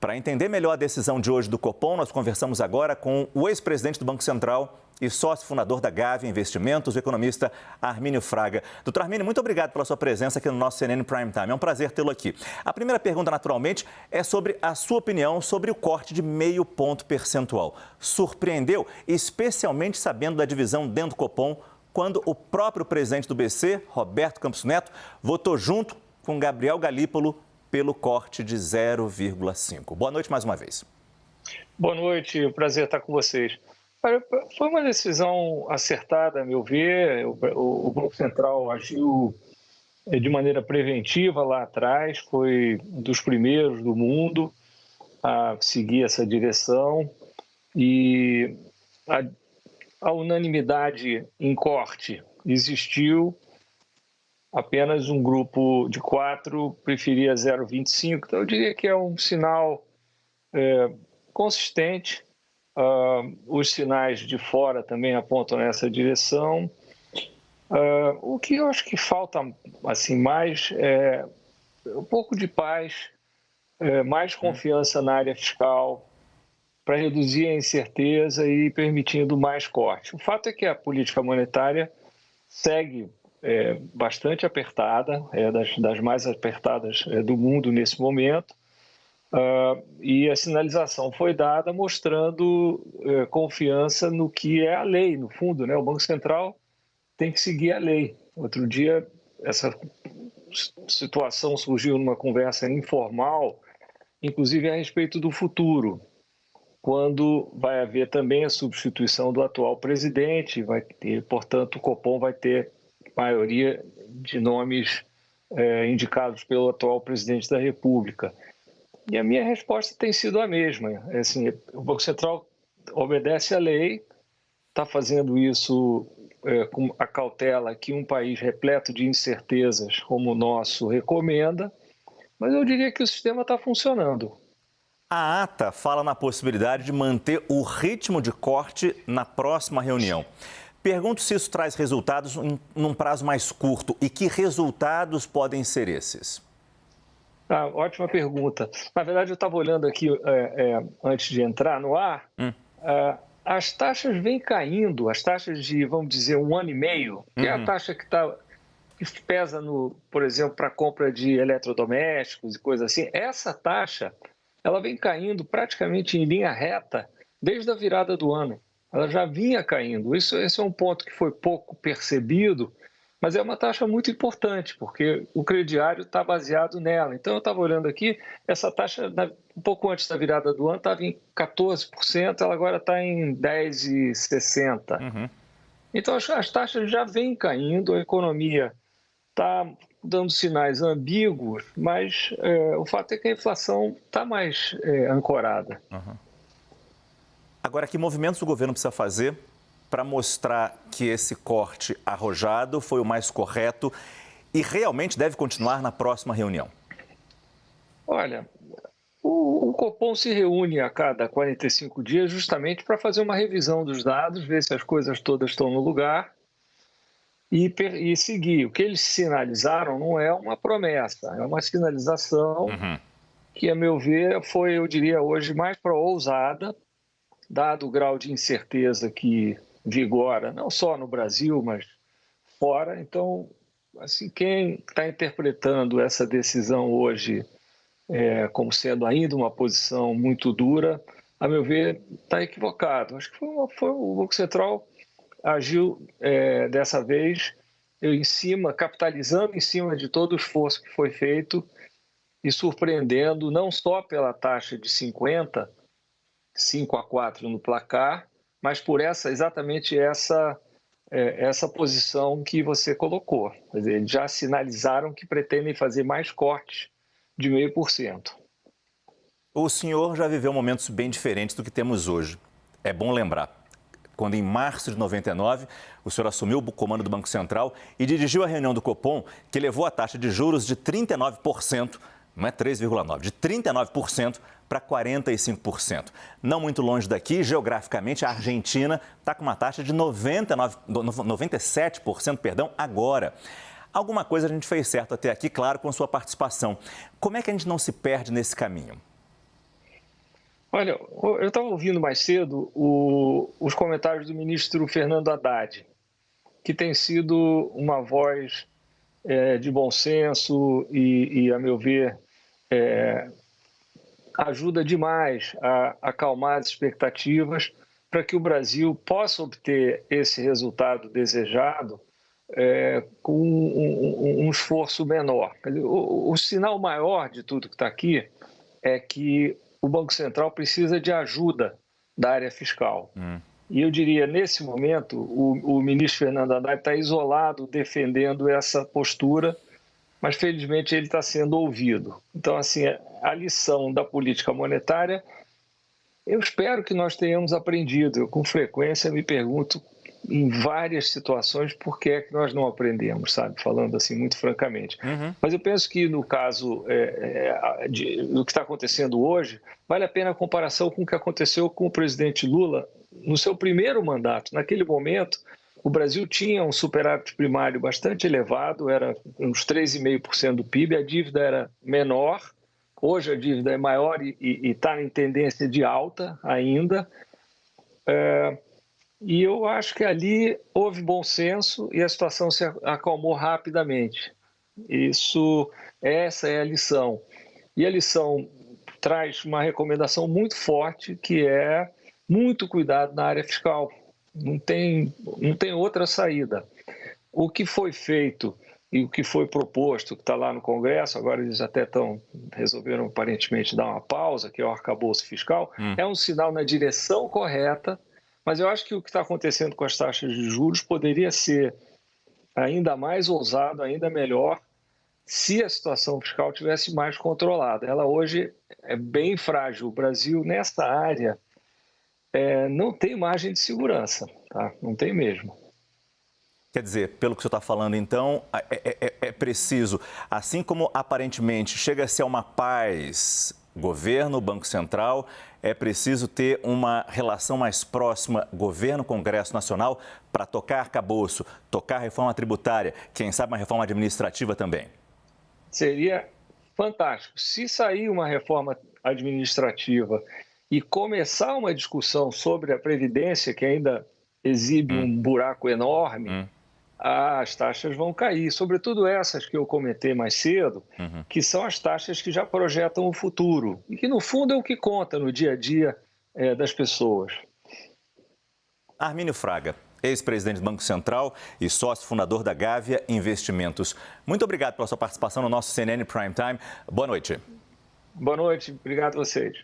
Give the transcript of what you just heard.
Para entender melhor a decisão de hoje do Copom, nós conversamos agora com o ex-presidente do Banco Central e sócio fundador da Gávea Investimentos, o economista Armínio Fraga. Doutor Armínio, muito obrigado pela sua presença aqui no nosso CNN Prime Time. É um prazer tê-lo aqui. A primeira pergunta, naturalmente, é sobre a sua opinião sobre o corte de 0,5 ponto percentual. Surpreendeu, especialmente sabendo da divisão dentro do Copom, quando o próprio presidente do BC, Roberto Campos Neto, votou junto com Gabriel Galípolo pelo corte de 0,5. Boa noite mais uma vez. Boa noite, prazer estar com vocês. Foi uma decisão acertada, a meu ver. O Banco Central agiu de maneira preventiva lá atrás, foi um dos primeiros do mundo a seguir essa direção e a unanimidade em corte existiu. Apenas um grupo de 4 preferia 0,25, então eu diria que é um sinal consistente. Os sinais de fora também apontam nessa direção. O que eu acho que falta assim, mais é um pouco de paz, mais confiança na área fiscal, para reduzir a incerteza e permitindo mais corte. O fato é que a política monetária segue bastante apertada, das mais apertadas do mundo nesse momento, e a sinalização foi dada mostrando confiança no que é a lei, no fundo, né? O Banco Central tem que seguir a lei. Outro dia, essa situação surgiu numa conversa informal, inclusive a respeito do futuro, quando vai haver também a substituição do atual presidente, vai ter, portanto, o Copom vai ter maioria de nomes indicados pelo atual presidente da República. E a minha resposta tem sido a mesma. Assim, o Banco Central obedece à lei, está fazendo isso com a cautela que um país repleto de incertezas como o nosso recomenda, mas eu diria que o sistema está funcionando. A ata fala na possibilidade de manter o ritmo de corte na próxima reunião. Pergunto se isso traz resultados num prazo mais curto e que resultados podem ser esses? Ótima pergunta. Na verdade, eu estava olhando aqui antes de entrar no ar. As taxas vêm caindo, as taxas de, vamos dizer, 1 ano e meio, que é a taxa que pesa, por exemplo, para a compra de eletrodomésticos e coisas assim. Essa taxa ela vem caindo praticamente em linha reta desde a virada do ano. Ela já vinha caindo. Esse é um ponto que foi pouco percebido, mas é uma taxa muito importante, porque o crediário está baseado nela. Então, eu estava olhando aqui, essa taxa, um pouco antes da virada do ano, estava em 14%, ela agora está em 10,60%. Então, as taxas já vêm caindo, a economia está dando sinais ambíguos, mas o fato é que a inflação está mais ancorada. Agora, que movimentos o governo precisa fazer para mostrar que esse corte arrojado foi o mais correto e realmente deve continuar na próxima reunião? Olha, o Copom se reúne a cada 45 dias justamente para fazer uma revisão dos dados, ver se as coisas todas estão no lugar e seguir. O que eles sinalizaram não é uma promessa, é uma sinalização que, a meu ver, foi, eu diria hoje, mais ousada, dado o grau de incerteza que vigora, não só no Brasil, mas fora. Então, assim, quem está interpretando essa decisão hoje como sendo ainda uma posição muito dura, a meu ver, está equivocado. Acho que o Banco Central agiu dessa vez capitalizando em cima de todo o esforço que foi feito e surpreendendo não só pela taxa de 50, 5-4 no placar, mas por exatamente essa posição que você colocou. Quer dizer, eles já sinalizaram que pretendem fazer mais cortes de 0,5%. O senhor já viveu momentos bem diferentes do que temos hoje. É bom lembrar. Quando, em março de 99, o senhor assumiu o comando do Banco Central e dirigiu a reunião do Copom, que levou a taxa de juros de 39%, não é 3,9%, de 39% para 45%. Não muito longe daqui, geograficamente, a Argentina está com uma taxa de 97% agora. Alguma coisa a gente fez certo até aqui, claro, com sua participação. Como é que a gente não se perde nesse caminho? Olha, eu estava ouvindo mais cedo os comentários do ministro Fernando Haddad, que tem sido uma voz de bom senso e, a meu ver, ajuda demais a acalmar as expectativas para que o Brasil possa obter esse resultado desejado com um esforço menor. O sinal maior de tudo que está aqui é que o Banco Central precisa de ajuda da área fiscal. E eu diria, nesse momento, o ministro Fernando Haddad está isolado defendendo essa postura, mas felizmente ele está sendo ouvido. Então, assim, a lição da política monetária, eu espero que nós tenhamos aprendido. Eu, com frequência, me pergunto em várias situações por que é que nós não aprendemos, sabe? Falando assim, muito francamente. Mas eu penso que no caso do que está acontecendo hoje, vale a pena a comparação com o que aconteceu com o presidente Lula no seu primeiro mandato. Naquele momento, o Brasil tinha um superávit primário bastante elevado, era uns 3,5% do PIB, a dívida era menor, hoje a dívida é maior e está em tendência de alta ainda. E eu acho que ali houve bom senso e a situação se acalmou rapidamente. Essa é a lição. E a lição traz uma recomendação muito forte, que é muito cuidado na área fiscal. Não tem outra saída. O que foi feito e o que foi proposto, que está lá no Congresso, agora eles até resolveram aparentemente dar uma pausa, que é o arcabouço fiscal, é um sinal na direção correta. Mas eu acho que o que está acontecendo com as taxas de juros poderia ser ainda mais ousado, ainda melhor, se a situação fiscal tivesse mais controlada. Ela hoje é bem frágil. O Brasil, nessa área, não tem margem de segurança, tá? Não tem mesmo. Quer dizer, pelo que o senhor está falando, então, é preciso, assim como aparentemente chega-se a uma paz, governo, Banco Central, é preciso ter uma relação mais próxima governo-Congresso Nacional para tocar arcabouço, tocar reforma tributária, quem sabe uma reforma administrativa também. Seria fantástico. Se sair uma reforma administrativa e começar uma discussão sobre a Previdência, que ainda exibe um buraco enorme, as taxas vão cair, sobretudo essas que eu comentei mais cedo, que são as taxas que já projetam o futuro e que, no fundo, é o que conta no dia a dia das pessoas. Armínio Fraga, ex-presidente do Banco Central e sócio fundador da Gávea Investimentos. Muito obrigado pela sua participação no nosso CNN Prime Time. Boa noite. Boa noite, obrigado a vocês.